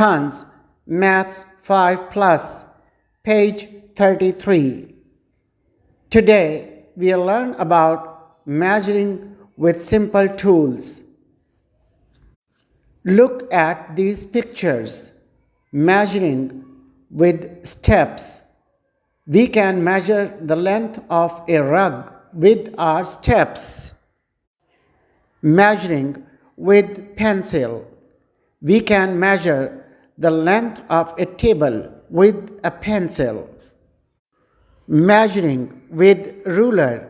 Khan's Maths 5 Plus, page 33. Today we'll learn about measuring with simple tools. Look at these pictures. Measuring with steps. We can measure the length of a rug with our steps. Measuring with pencil. We can measure the length of a table with a pencil. Measuring with ruler.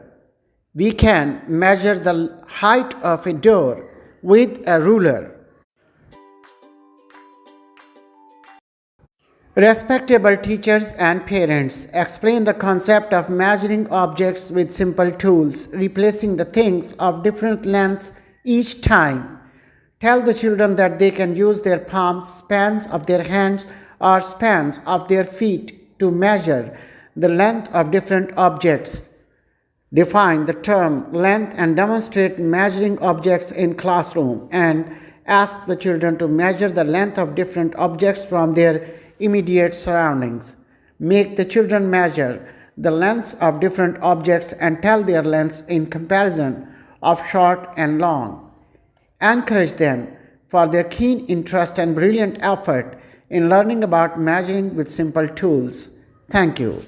We can measure the height of a door with a ruler. Respectable teachers and parents, explain the concept of measuring objects with simple tools, replacing the things of different lengths each time. Tell the children that they can use their palms, spans of their hands, or spans of their feet to measure the length of different objects. Define the term length and demonstrate measuring objects in classroom, and ask the children to measure the length of different objects from their immediate surroundings. Make the children measure the lengths of different objects and tell their lengths in comparison of short and long. Encourage them for their keen interest and brilliant effort in learning about measuring with simple tools. Thank you.